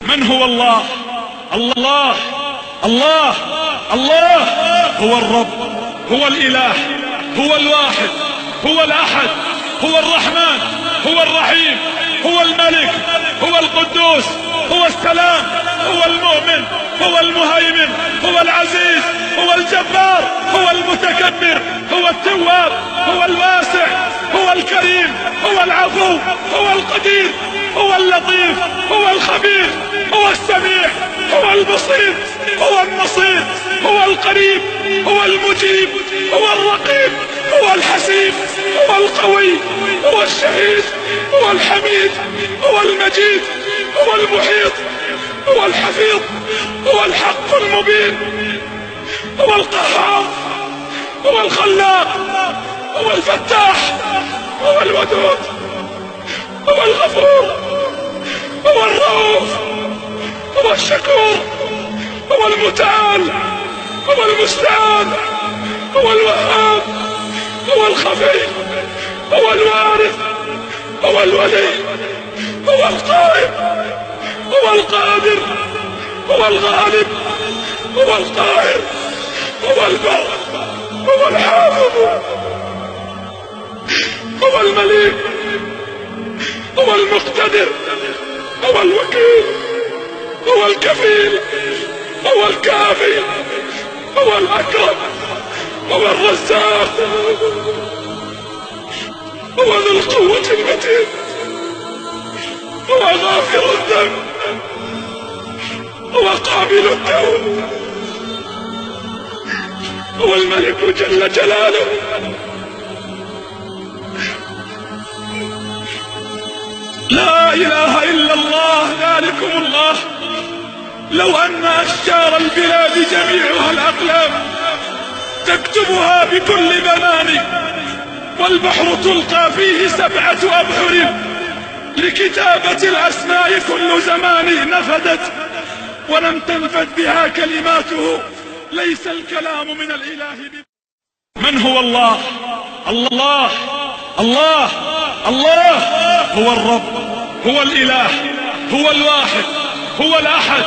من هو الله؟ الله الله الله هو الرب، هو الإله، هو الواحد، هو الأحد، هو الرحمن، هو الرحيم، هو الملك، هو القدوس، هو السلام، هو المؤمن، هو المهيمن، هو العزيز، هو الجبار، هو المتكبر، هو التواب، هو الواسع، هو الكريم، هو العفو، هو القدير، هو اللطيف، هو الخبير، هو السميع، هو البصير، هو النصير، هو القريب، هو المجيب، هو الرقيب، هو الحسيب، هو القوي، هو الشهيد، هو الحميد، هو المجيد، هو المحيط، هو الحفيظ، هو الحق المبين، هو القهار، هو الخلاق، هو الفتاح، هو الودود، هو الغفور، هو الرؤوف، هو الشكور، هو المتعال، هو المستعان، هو الوهاب، هو الخفي، هو الوارث، هو الولي، هو القائم، هو القادر، هو الغالب، هو القاهر، هو البر، هو الحافظ، هو المليك، هو المقتدر، هو الوكيل، هو الكفيل، هو الكافي، هو الأكرم، هو الرزاق، هو ذو القوة المتين، هو غافر الذنب، هو قابل التوب، هو الملك جل جلاله. لا إله إلا الله، ذلكم الله. لو أن أشجار البلاد جميعها الأقلام تكتبها بكل بنان، والبحر تلقى فيه 7 أبحر لكتابة الأسماء كل زمان نفدت، ولم تنفد بها كلماته، ليس الكلام من الإله. من هو الله؟ الله الله الله هو الرب، هو الإله، هو الواحد، هو الأحد.